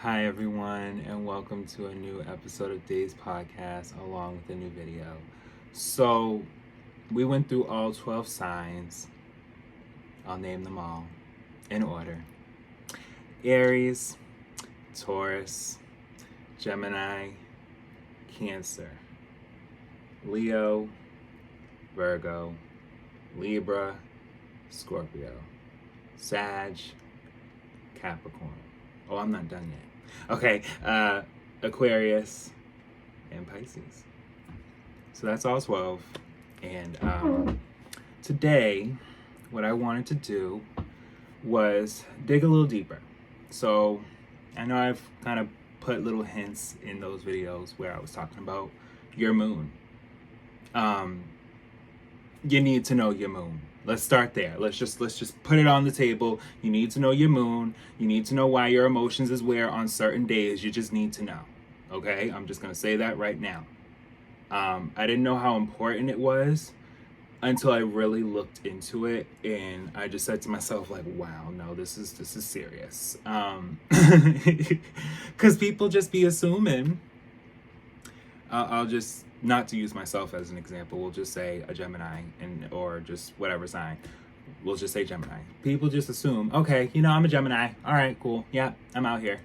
Hi everyone, and welcome to a new episode of Days Podcast along with a new video. So, we went through all 12 signs. I'll name them all in order. Aries, Taurus, Gemini, Cancer, Leo, Virgo, Libra, Scorpio, Sag, Capricorn. Oh, I'm not done yet. Okay, Aquarius and Pisces. So that's all 12. And today, what I wanted to do was dig a little deeper. So I know I've kind of put little hints in those videos where I was talking about your moon. You need to know your moon. Let's start there. Let's just put it on the table. You need to know your moon. You need to know why your emotions is where on certain days. You just need to know. Okay? I'm just gonna say that right now. I didn't know how important it was until I really looked into it, and I just said to myself, like, wow, no, this is serious. Because people just be assuming. I'll just, not to use myself as an example, we'll just say a Gemini, or just whatever sign. We'll just say Gemini. People just assume, okay, I'm a Gemini. All right, cool. Yeah, I'm out here.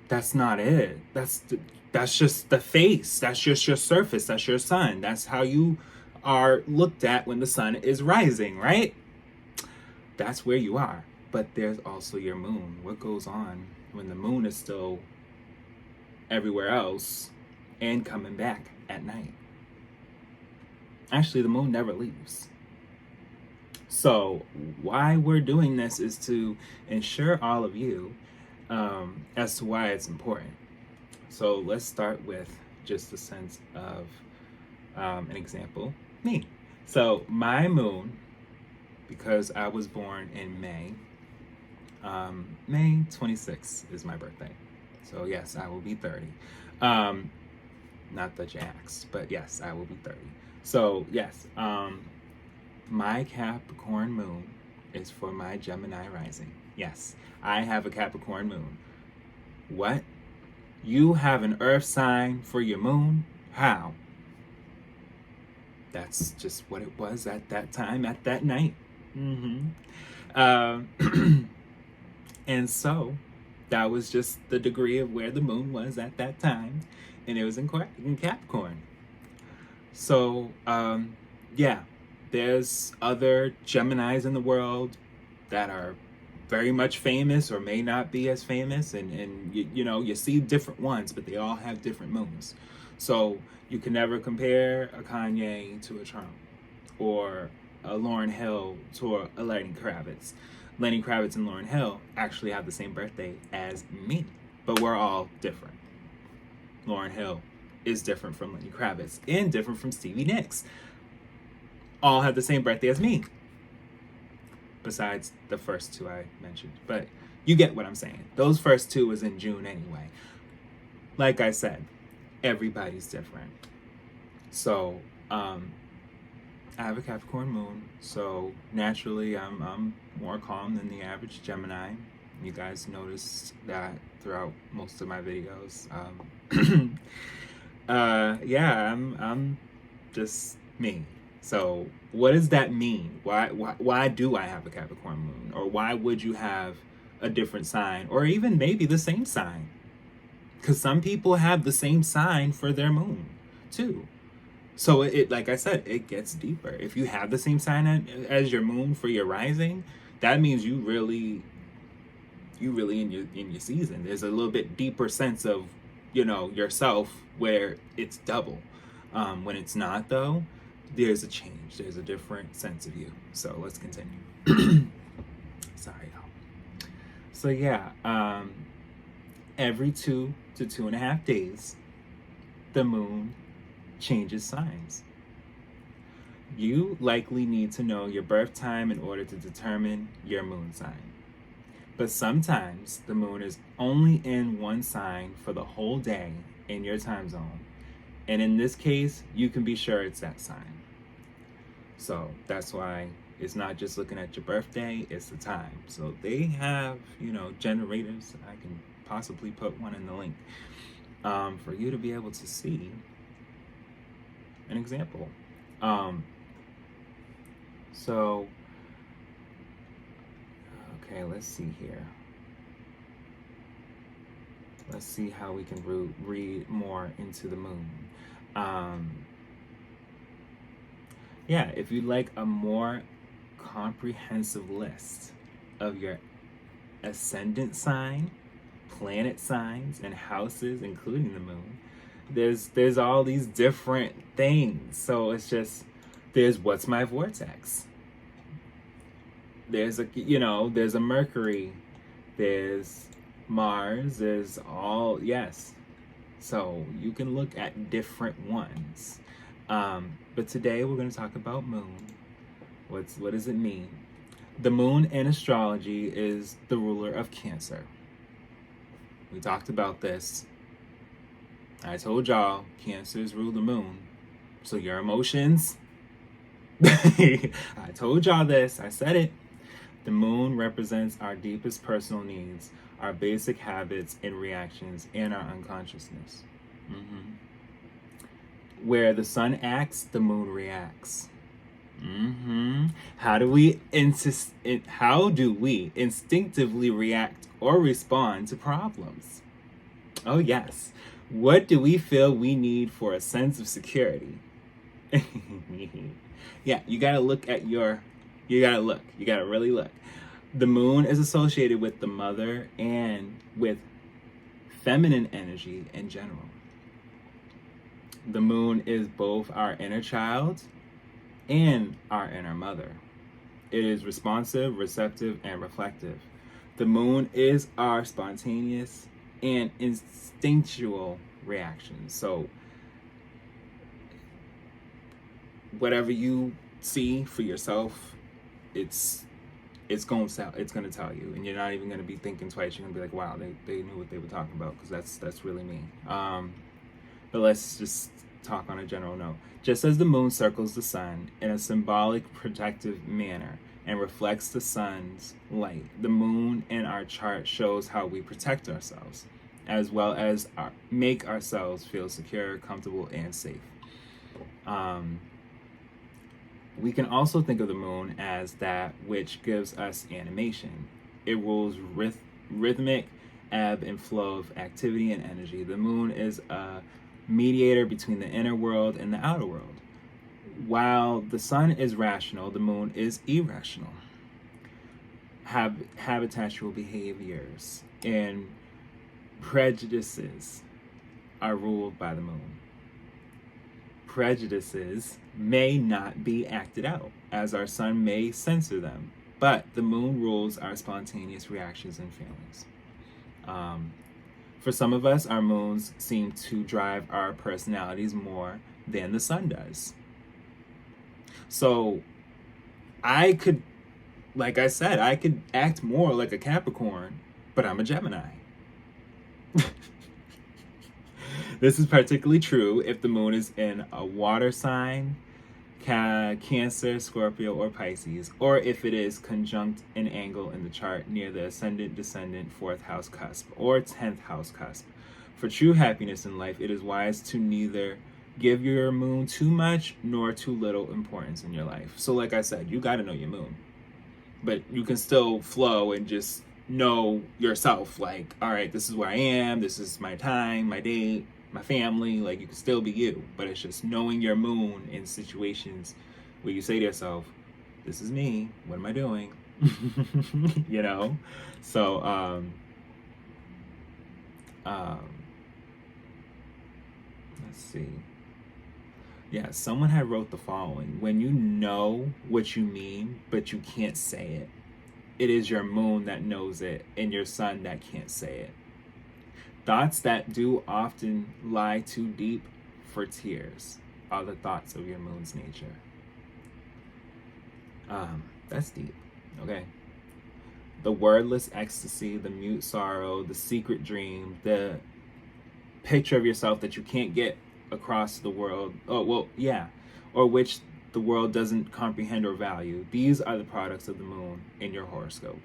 That's not it. That's just the face. That's just your surface. That's your sun. That's how you are looked at when the sun is rising, right? That's where you are. But there's also your moon. What goes on when the moon is still everywhere else and coming back at night? Actually, the moon never leaves. So why we're doing this is to ensure all of you as to why it's important. So let's start with just a sense of an example. Me. So my moon, because I was born in May 26th is my birthday. So yes, I will be 30. Not the Jacks, but yes, I will be 30. So yes, my Capricorn moon is for my Gemini rising. Yes, I have a Capricorn moon. What? You have an earth sign for your moon? How? That's just what it was at that time, at that night. And so that was just the degree of where the moon was at that time, and it was in Capricorn. So yeah, there's other Geminis in the world that are very much famous or may not be as famous, and you see different ones, but they all have different moons. So you can never compare a Kanye to a Trump, or a Lauryn Hill to a Lenny Kravitz. Lenny Kravitz and Lauryn Hill actually have the same birthday as me, but we're all different. Lauryn Hill is different from Lenny Kravitz and different from Stevie Nicks. All have the same birthday as me, besides the first two I mentioned. But you get what I'm saying. Those first two was in June anyway. Like I said, everybody's different. So I have a Capricorn moon, so naturally I'm more calm than the average Gemini. You guys noticed that throughout most of my videos. Yeah, I'm just me. So what does that mean? Why do I have a Capricorn moon? Or why would you have a different sign? Or even maybe the same sign? Because some people have the same sign for their moon too. So it like I said, it gets deeper. If you have the same sign as your moon for your rising, that means you really in your season. There's a little bit deeper sense of yourself where it's double. When it's not though, there's a change. There's a different sense of you. So let's continue. Sorry, y'all. So yeah, every 2 to 2.5 days, the moon changes signs. You likely need to know your birth time in order to determine your moon sign. But sometimes the moon is only in one sign for the whole day in your time zone. And in this case, you can be sure it's that sign. So that's why it's not just looking at your birthday, it's the time. So they have, generators. I can possibly put one in the link for you to be able to see an example. So, okay, let's see here. Let's see how we can read more into the moon. Yeah, if you'd like a more comprehensive list of your ascendant sign, planet signs, and houses, including the moon, there's all these different things. So it's just, there's what's my vortex. There's there's a Mercury, there's Mars, there's all, yes. So you can look at different ones. But today we're going to talk about moon. What does it mean? The moon in astrology is the ruler of Cancer. We talked about this. I told y'all Cancers rule the moon. So your emotions, I told y'all this. I said it. The moon represents our deepest personal needs, our basic habits and reactions, and our unconsciousness. Where the sun acts, the moon reacts. How do we instinctively react or respond to problems? Oh yes. What do we feel we need for a sense of security? Yeah, you gotta really look. The moon is associated with the mother and with feminine energy in general. The moon is both our inner child and our inner mother. It is responsive, receptive, and reflective. The moon is our spontaneous and instinctual reactions. So whatever you see for yourself, it's going to tell you, and you're not even going to be thinking twice. You're going to be like, wow, they knew what they were talking about, because that's really me. But let's just talk on a general note. Just as the moon circles the sun in a symbolic protective manner and reflects the sun's light, the moon in our chart shows how we protect ourselves, as well as make ourselves feel secure, comfortable, and safe. We can also think of the moon as that which gives us animation. It rules rhythmic ebb and flow of activity and energy. The moon is a mediator between the inner world and the outer world. While the sun is rational, the moon is irrational. Habitual behaviors and prejudices are ruled by the moon. Prejudices may not be acted out, as our sun may censor them, but the moon rules our spontaneous reactions and feelings. For some of us, our moons seem to drive our personalities more than the sun does. So I could, like I said, I could act more like a Capricorn, but I'm a Gemini. This is particularly true if the moon is in a water sign, Cancer, Scorpio, or Pisces, or if it is conjunct an angle in the chart near the ascendant, descendant, 4th house cusp, or 10th house cusp. For true happiness in life, it is wise to neither give your moon too much nor too little importance in your life. So like I said, you got to know your moon, but you can still flow and just know yourself. Like, all right, this is where I am. This is my time, my date, my family. Like, you can still be you, but it's just knowing your moon in situations where you say to yourself, this is me, what am I doing? So let's see. Yeah, someone had wrote the following: when you know what you mean but you can't say it, it is your moon that knows it and your sun that can't say it. Thoughts that do often lie too deep for tears are the thoughts of your moon's nature. That's deep, okay? The wordless ecstasy, the mute sorrow, the secret dream, the picture of yourself that you can't get across the world, or which the world doesn't comprehend or value. These are the products of the moon in your horoscope.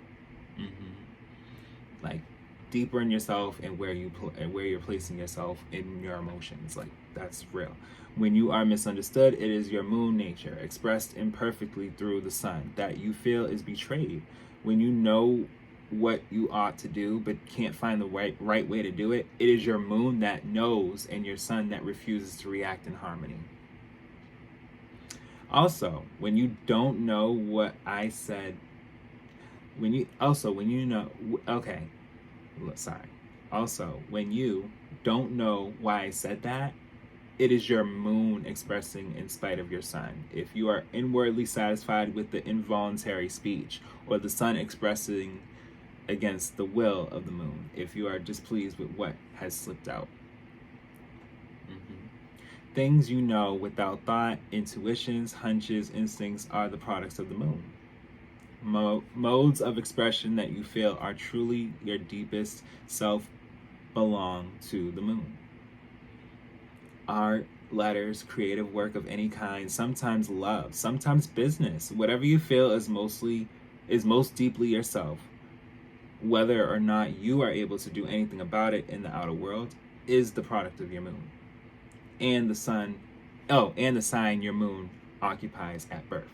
Like, deeper in yourself and and where you're placing yourself in your emotions. Like, that's real. When you are misunderstood, it is your moon nature expressed imperfectly through the sun that you feel is betrayed. When you know what you ought to do but can't find the right way to do it, it is your moon that knows and your sun that refuses to react in harmony. Also, when you don't know what I said, when you know, okay, sorry. Also, when you don't know why I said that, it is your moon expressing in spite of your sun. If you are inwardly satisfied with the involuntary speech, or the sun expressing against the will of the moon, if you are displeased with what has slipped out. Things you know without thought, intuitions, hunches, instincts are the products of the moon. Modes of expression that you feel are truly your deepest self belong to the moon. Art, letters, creative work of any kind, sometimes love, sometimes business, whatever you feel is most deeply yourself. Whether or not you are able to do anything about it in the outer world is the product of your moon. And the sun, and the sign your moon occupies at birth.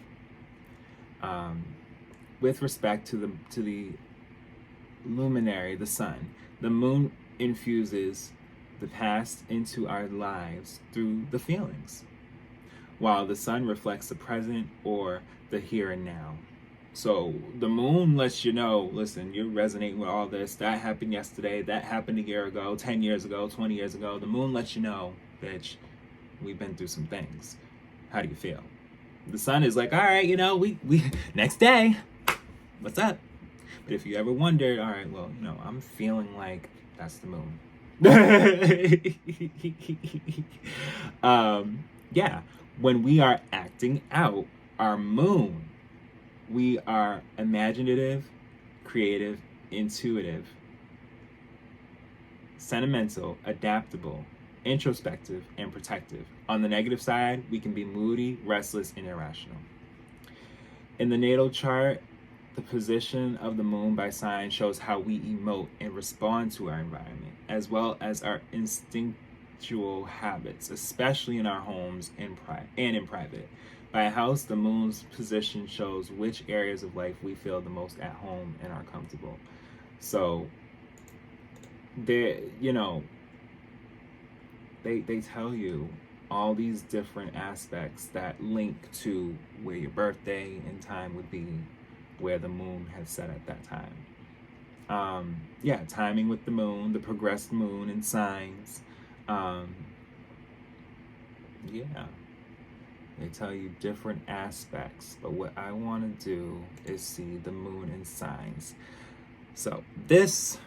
With respect to the luminary, the sun, the moon infuses the past into our lives through the feelings, while the sun reflects the present or the here and now. So the moon lets you know, listen, you're resonating with all this. That happened yesterday. That happened a year ago, 10 years ago, 20 years ago. The moon lets you know, bitch, we've been through some things. How do you feel? The sun is like, all right, we next day, what's up? But if you ever wondered, all right, well, I'm feeling like that's the moon. Yeah, when we are acting out our moon, we are imaginative, creative, intuitive, sentimental, adaptable, introspective, and protective. On the negative side, we can be moody, restless, and irrational. In the natal chart, the position of the moon by sign shows how we emote and respond to our environment, as well as our instinctual habits, especially in our homes and in private. By house, the moon's position shows which areas of life we feel the most at home and are comfortable. So, they tell you all these different aspects that link to where your birthday and time would be, where the moon has set at that time. Timing with the moon, the progressed moon and signs. They tell you different aspects, but what I want to do is see the moon and signs. So this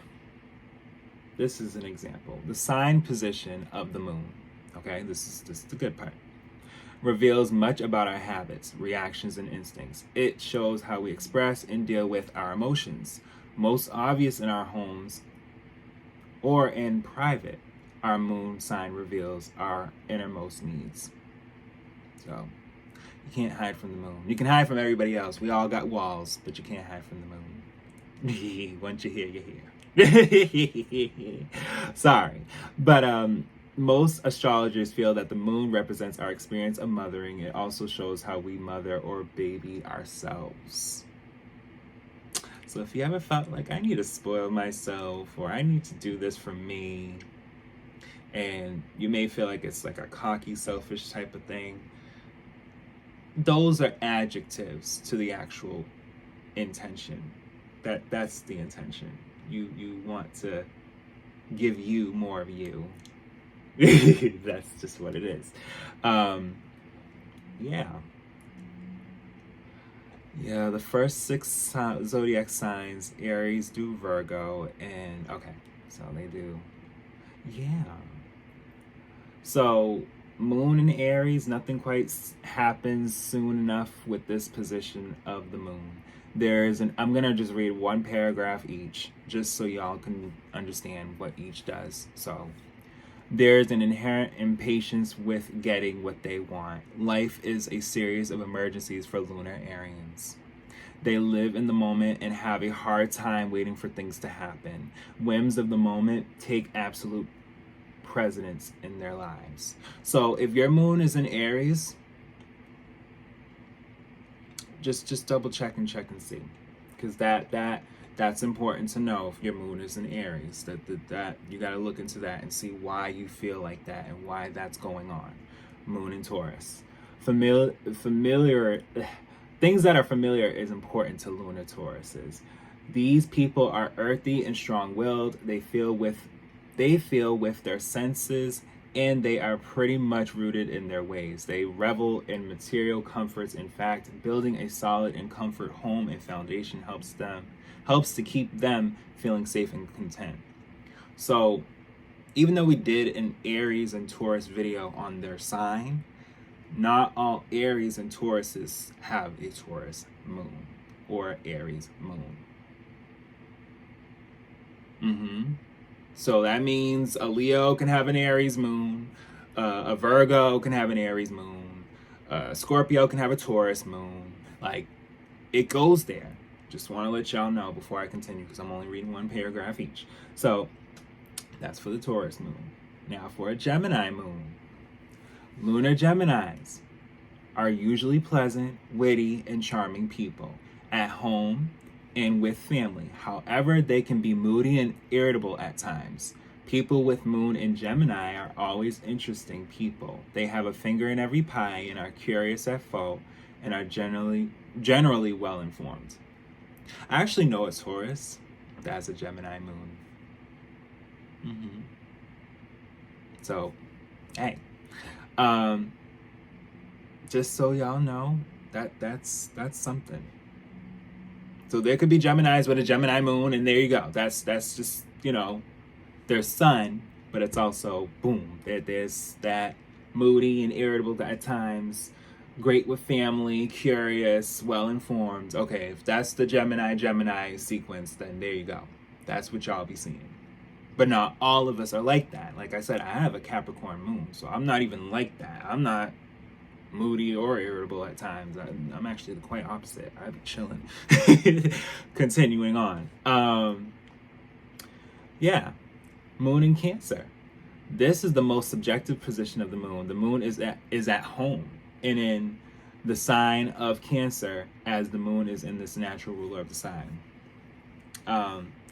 is an example. The sign position of the moon, okay, this is the good part, reveals much about our habits, reactions, and instincts. It shows how we express and deal with our emotions. Most obvious in our homes or in private, our moon sign reveals our innermost needs. So you can't hide from the moon. You can hide from everybody else. We all got walls, but you can't hide from the moon. Once you're here, you're here. Sorry. But most astrologers feel that the moon represents our experience of mothering. It also shows how we mother or baby ourselves. So if you ever felt like I need to spoil myself, or I need to do this for me, and you may feel like it's like a cocky, selfish type of thing, those are adjectives to the actual intention. That's the intention. You want to give you more of you. That's just what it is. The first 6 zodiac signs, Aries do Virgo, and okay, so they do. So moon in Aries, nothing quite happens soon enough with this position of the moon. I'm gonna just read one paragraph each, just so y'all can understand what each does. So, there's an inherent impatience with getting what they want. Life is a series of emergencies for lunar Arians. They live in the moment and have a hard time waiting for things to happen. Whims of the moment take absolute precedence in their lives. So if your moon is in Aries, just double check and see, because that's important to know. If your moon is in Aries, that you got to look into that and see why you feel like that and why that's going on. Moon in Taurus, familiar things that are familiar is important to lunar Tauruses. These people are earthy and strong-willed. They feel with their senses, and they are pretty much rooted in their ways. They revel in material comforts. In fact, building a solid and comfort home and foundation helps to keep them feeling safe and content. So, even though we did an Aries and Taurus video on their sign, not all Aries and Tauruses have a Taurus moon or Aries moon. So that means a Leo can have an Aries moon, a Virgo can have an Aries moon, Scorpio can have a Taurus moon. Like, it goes there. Just want to let y'all know before I continue, because I'm only reading one paragraph each. So that's for the Taurus moon. Now for a Gemini moon. Lunar Geminis are usually pleasant, witty, and charming people at home and with family. However, they can be moody and irritable at times. People with moon in Gemini are always interesting people. They have a finger in every pie and are curious at fault and are generally well informed. I actually know a Taurus that has a Gemini moon. So, hey, just so y'all know, that's something. So there could be Geminis with a Gemini moon, and there you go. That's just, their sun, but it's also, boom, there's that moody and irritable at times, great with family, curious, well-informed. Okay, if that's the Gemini sequence, then there you go. That's what y'all be seeing. But not all of us are like that. Like I said, I have a Capricorn moon, so I'm not even like that. I'm not moody or irritable at times. I'm actually the quite opposite. I be chilling. Continuing on. Moon in Cancer. This is the most subjective position of the moon. The moon is at home and in the sign of Cancer, as the moon is in this natural ruler of the sign.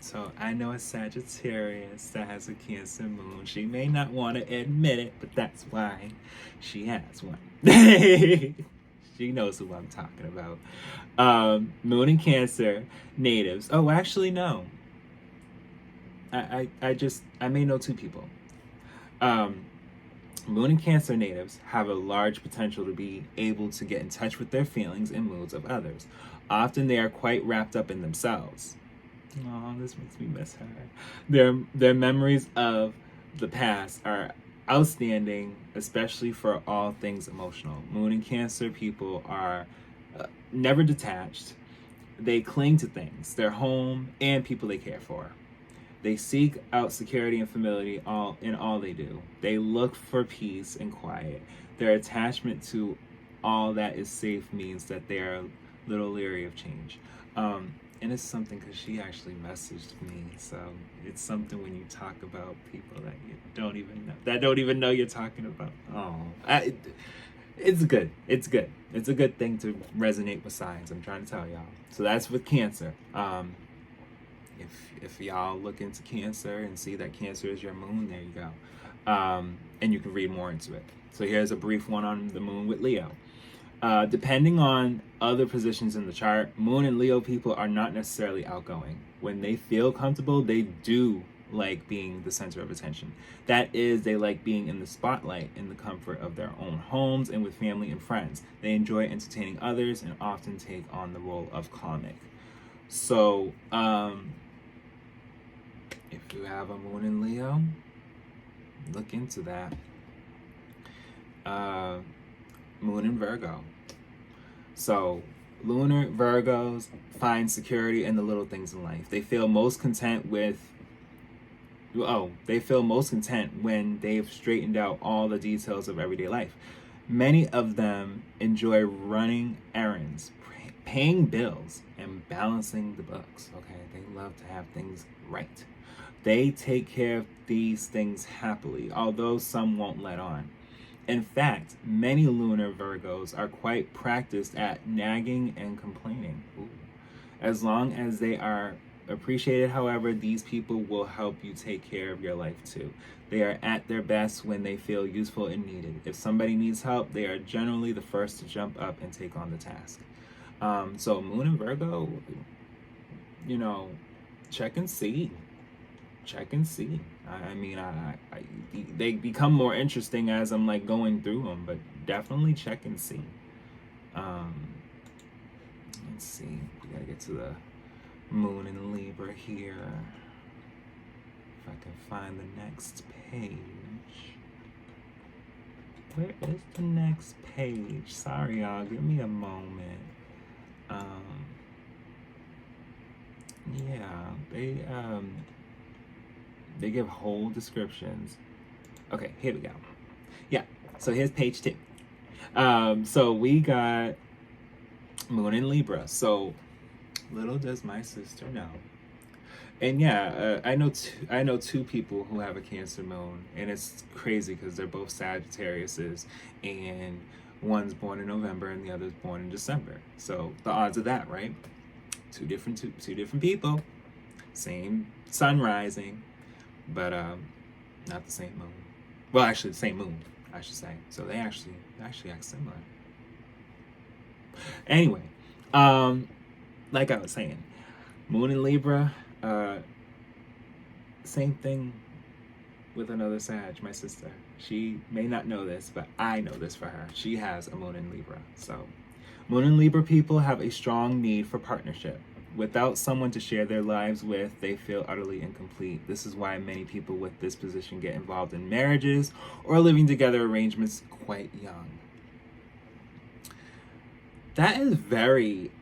So I know a Sagittarius that has a Cancer moon. She may not want to admit it, but that's why she has one. She knows who I'm talking about. Moon in Cancer natives. Oh, actually, no. I may know two people. Moon in Cancer natives have a large potential to be able to get in touch with their feelings and moods of others. Often they are quite wrapped up in themselves. Oh, this makes me miss her. Their memories of the past are outstanding, especially for all things emotional. Moon and Cancer people are never detached. They cling to things, their home, and people they care for. They seek out security and familiarity in all they do. They look for peace and quiet. Their attachment to all that is safe means that they are a little leery of change. And it's something because she actually messaged me. So it's something when you talk about people that you don't even know you're talking about. It's good. It's good. It's a good thing to resonate with signs. I'm trying to tell y'all. So that's with Cancer. If y'all look into Cancer and see that Cancer is your moon, there you go. And you can read more into it. So here's a brief one on the moon with Leo. Depending on other positions in the chart, Moon and Leo people are not necessarily outgoing. When they feel comfortable, they do like being the center of attention. That is, they like being in the spotlight in the comfort of their own homes and with family and friends. They enjoy entertaining others and often take on the role of comic. So, if you have a Moon in Leo, look into that. Moon in Virgo. So, lunar Virgos find security in the little things in life. They feel most content when they've straightened out all the details of everyday life. Many of them enjoy running errands, paying bills and balancing the books. Okay, they love to have things right. They take care of these things happily, although some won't let on. In fact, many lunar Virgos are quite practiced at nagging and complaining. Ooh. As long as they are appreciated, however, these people will help you take care of your life too. They are at their best when they feel useful and needed. If somebody needs help, they are generally the first to jump up and take on the task. So Moon and Virgo, you know, check and see. Check and see. They become more interesting as I'm like going through them, but definitely check and see. Let's see. We gotta get to the Moon in Libra here. If I can find the next page. Where is the next page? Sorry, y'all. Give me a moment. Yeah, they give whole descriptions. Okay, here we go. Yeah, so here's page 2. So we got Moon in Libra. So little does my sister know. And yeah, I know two people who have a Cancer Moon, and it's crazy because they're both Sagittariuses, and one's born in November and the other's born in December. So the odds of that, right? Two different people, same sun rising, but not the same moon. Well, actually, the same moon, I should say. So they actually act similar. Anyway, like I was saying, Moon in Libra, same thing with another Sag, my sister. She may not know this, but I know this for her. She has a Moon in Libra. So Moon in Libra people have a strong need for partnership. Without someone to share their lives with, they feel utterly incomplete. This is why many people with this position get involved in marriages or living together arrangements quite young. That is very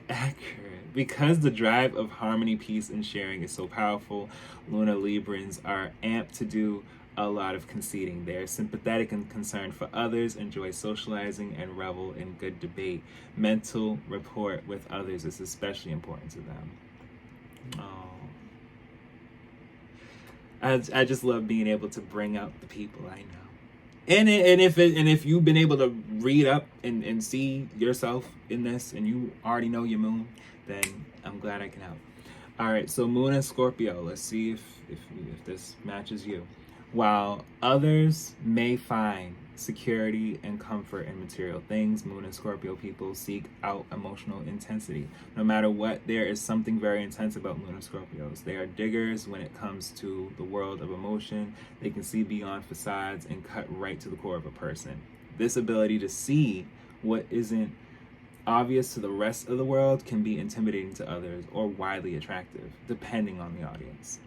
accurate. Because the drive of harmony, peace, and sharing is so powerful, Lunar Librans are amped to do a lot of conceding. They are sympathetic and concerned for others, enjoy socializing, and revel in good debate. Mental rapport with others is especially important to them. Oh, I just love being able to bring out the people I know. And if you've been able to read up and see yourself in this, and you already know your moon, then I'm glad I can help. All right, so Moon and Scorpio. Let's see if this matches you. While others may find security and comfort in material things, Moon and Scorpio people seek out emotional intensity. No matter what, there is something very intense about Moon and Scorpios. They are diggers when it comes to the world of emotion. They can see beyond facades and cut right to the core of a person. This ability to see what isn't obvious to the rest of the world can be intimidating to others or widely attractive, depending on the audience.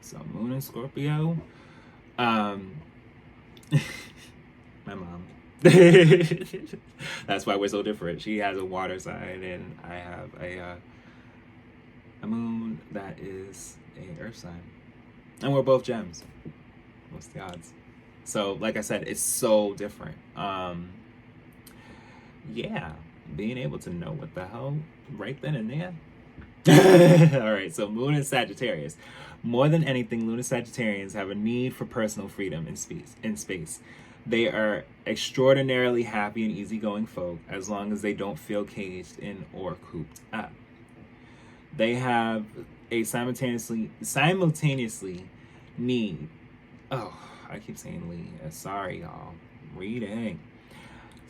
So Moon and Scorpio, my mom. That's why we're so different. She has a water sign, and I have a moon that is a earth sign, and we're both gems. What's the odds? So, like I said, it's so different. Yeah, being able to know what the hell right then and there. All right, so Moon and Sagittarius. More than anything, Lunar Sagittarians have a need for personal freedom in space. They are extraordinarily happy and easygoing folk as long as they don't feel caged in or cooped up. They have a simultaneously need. Oh, I keep saying Lee. Sorry, y'all. Reading.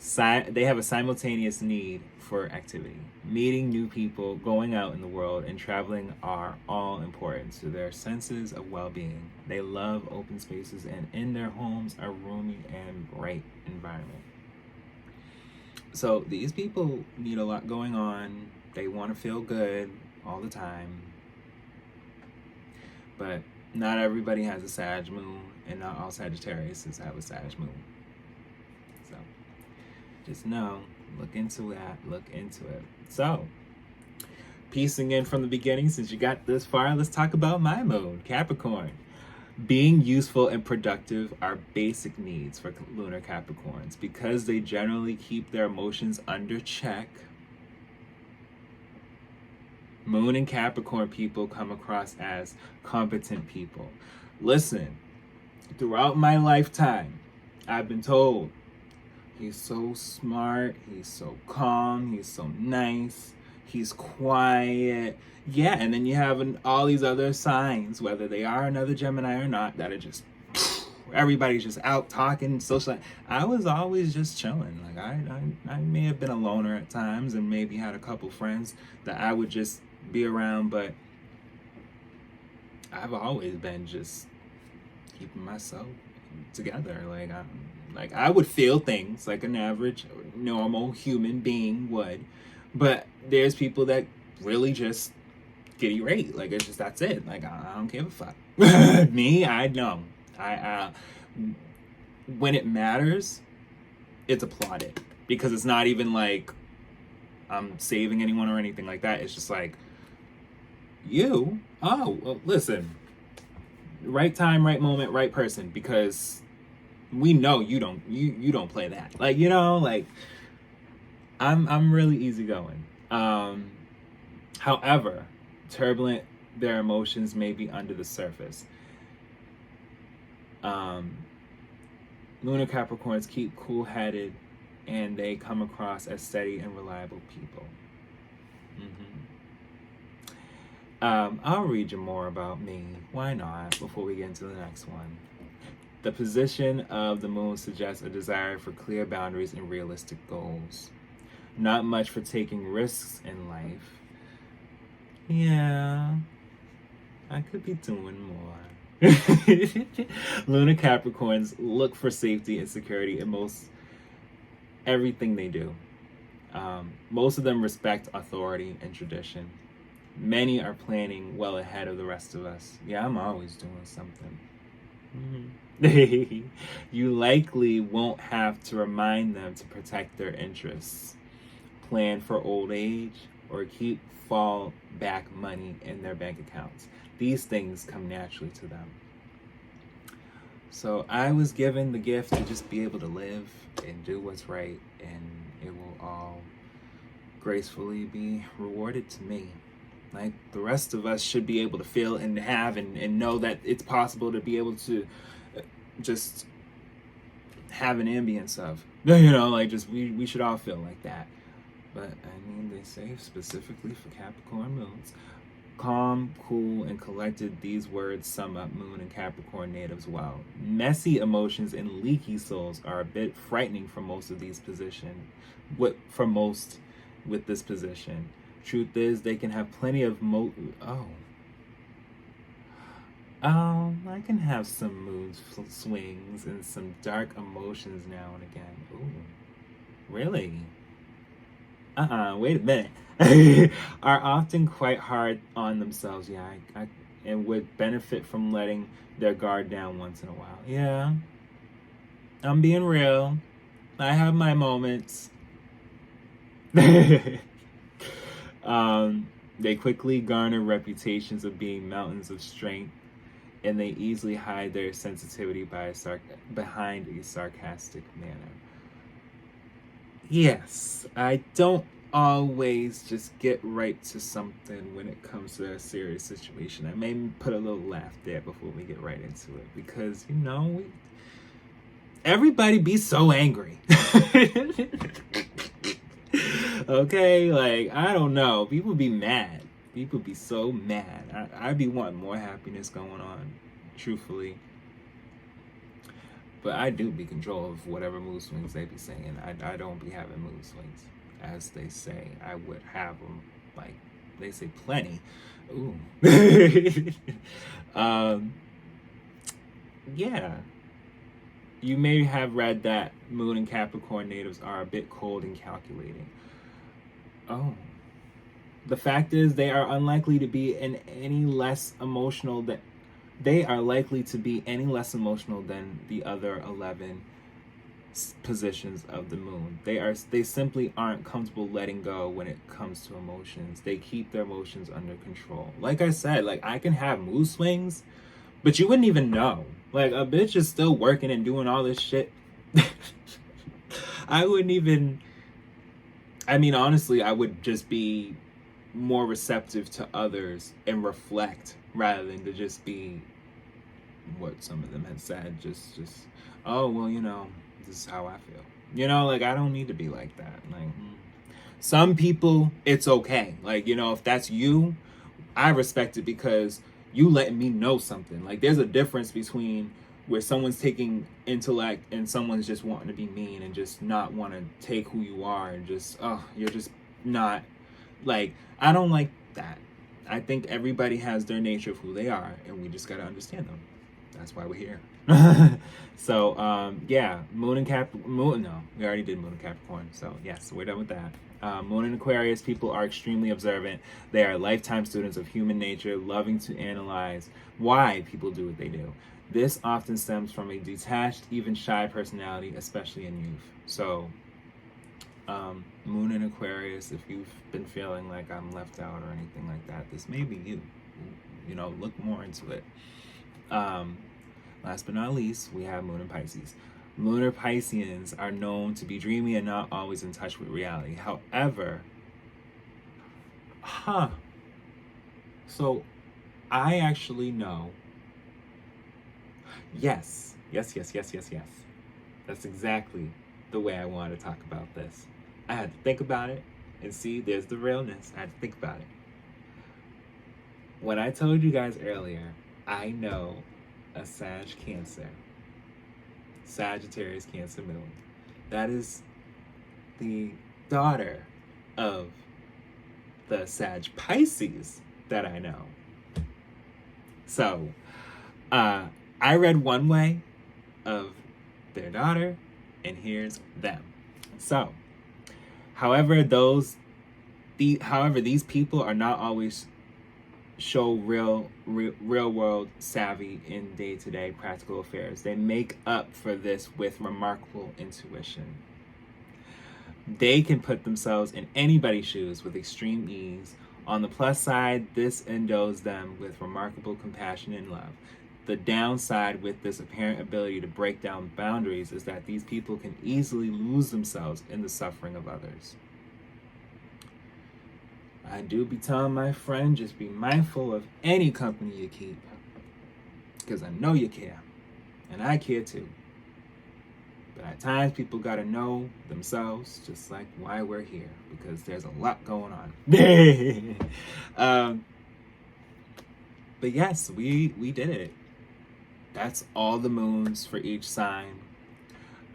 They have a simultaneous need for activity. Meeting new people, going out in the world, and traveling are all important to their senses of well-being. They love open spaces, and in their homes a roomy and bright environment. So these people need a lot going on. They want to feel good all the time. But not everybody has a Sag moon, and not all Sagittariuses have a Sag moon. So just know, look into it. So, piecing in from the beginning, since you got this far, let's talk about my moon, Capricorn. Being useful and productive are basic needs for lunar Capricorns. Because they generally keep their emotions under check, Moon and Capricorn people come across as competent people. Listen, throughout my lifetime, I've been told, he's so smart, he's so calm, he's so nice, he's quiet. Yeah, and then you have all these other signs, whether they are another Gemini or not, that are just, everybody's just out talking, social. I was always just chilling. Like, I may have been a loner at times and maybe had a couple friends that I would just be around, but I've always been just keeping myself together. Like I would feel things like an average normal human being would, but there's people that really just get irate. Like, it's just, that's it. Like, I don't give a fuck. Me, I know. I when it matters, it's applauded, because it's not even like I'm saving anyone or anything like that. It's just like, you, oh, well, listen, right time, right moment, right person, because we know you don't play that. Like, like, I'm really easygoing. However, turbulent their emotions may be under the surface. Lunar Capricorns keep cool-headed, and they come across as steady and reliable people. I'll read you more about me. Why not? Before we get into the next one. The position of the moon suggests a desire for clear boundaries and realistic goals. Not much for taking risks in life. Yeah, I could be doing more. Lunar Capricorns look for safety and security in most everything they do. Most of them respect authority and tradition. Many are planning well ahead of the rest of us. Yeah, I'm always doing something. You likely won't have to remind them to protect their interests, plan for old age, or keep fallback money in their bank accounts. These things come naturally to them. So I was given the gift to just be able to live and do what's right, and it will all gracefully be rewarded to me. Like, the rest of us should be able to feel and have and know that it's possible to be able to just have an ambience of, like, just we should all feel like that. But I mean, they say specifically for Capricorn moons, calm, cool, and collected, these words sum up Moon and Capricorn natives well. Messy emotions and leaky souls are a bit frightening for most of these positions. With this position. Truth is, they can have plenty of I can have some mood swings and some dark emotions now and again. Ooh, really? Wait a minute. Are often quite hard on themselves. Yeah, and would benefit from letting their guard down once in a while. Yeah, I'm being real. I have my moments. They quickly garner reputations of being mountains of strength, and they easily hide their sensitivity behind a sarcastic manner. Yes, I don't always just get right to something when it comes to a serious situation. I may put a little laugh there before we get right into it, because, everybody be so angry. Okay, like, I don't know. People be mad. People be so mad. I be wanting more happiness going on, truthfully. But I do be control of whatever mood swings they be saying. I don't be having mood swings, as they say. I would have them, like, they say plenty. Ooh. Yeah. You may have read that Moon and Capricorn natives are a bit cold and calculating. Oh. The fact is, they are unlikely to be any less emotional than the other 11 positions of the moon. They simply aren't comfortable letting go when it comes to emotions. They keep their emotions under control. Like I said, like, I can have mood swings, But you wouldn't even know. Like, a bitch is still working and doing all this shit. I wouldn't even. I mean, honestly, I would just be more receptive to others and reflect rather than to just be what some of them had said. Just, oh, well, this is how I feel. Like, I don't need to be like that. Like, some people, it's okay. Like, if that's you, I respect it because you letting me know something. Like, there's a difference between where someone's taking intellect and someone's just wanting to be mean and just not want to take who you are and just, you're just not, like, I don't like that. I think everybody has their nature of who they are, and we just got to understand them. That's why we're here. So, yeah, no, we already did Moon and Capricorn. So, yes, we're done with that. Moon and Aquarius people are extremely observant. They are lifetime students of human nature, loving to analyze why people do what they do. This often stems from a detached, even shy personality, especially in youth. So, Moon and Aquarius, if you've been feeling like I'm left out or anything like that, this may be you. Look more into it. Last but not least, we have Moon and Pisces. Lunar Pisceans are known to be dreamy and not always in touch with reality. However, so I actually know. Yes. That's exactly the way I wanted to talk about this. I had to think about it and see, there's the realness. I had to think about it. When I told you guys earlier, I know a Sagittarius Cancer moon. That is the daughter of the Sag Pisces that I know. So, I read one way of their daughter, and here's them. So, however, these people are not always show real world savvy in day-to-day practical affairs. They make up for this with remarkable intuition. They can put themselves in anybody's shoes with extreme ease. On the plus side, this endows them with remarkable compassion and love. The downside with this apparent ability to break down boundaries is that these people can easily lose themselves in the suffering of others. I do be telling my friend, just be mindful of any company you keep, because I know you care, and I care too. But at times, people gotta know themselves, just like why we're here, because there's a lot going on. But yes, we did it. That's all the moons for each sign.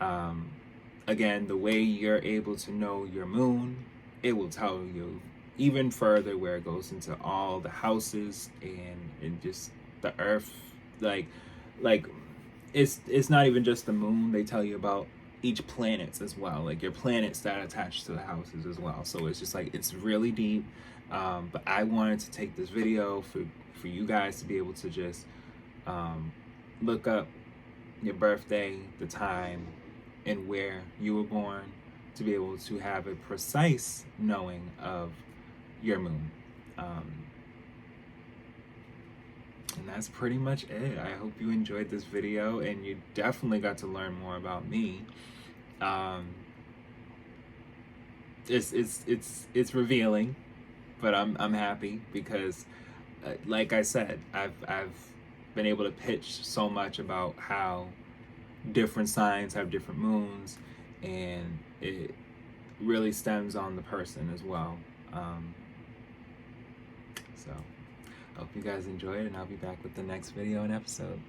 Again, the way you're able to know your moon, it will tell you even further where it goes into all the houses and just the earth. Like it's not even just the moon. They tell you about each planets as well, like your planets that attach to the houses as well. So it's just like, it's really deep. But I wanted to take this video for you guys to be able to just look up your birthday, the time, and where you were born, to be able to have a precise knowing of your moon. And that's pretty much it. I hope you enjoyed this video and you definitely got to learn more about me. It's revealing, but I'm happy because, like I said, I've been able to pitch so much about how different signs have different moons, and it really stems on the person as well. So I hope you guys enjoyed, and I'll be back with the next video and episode.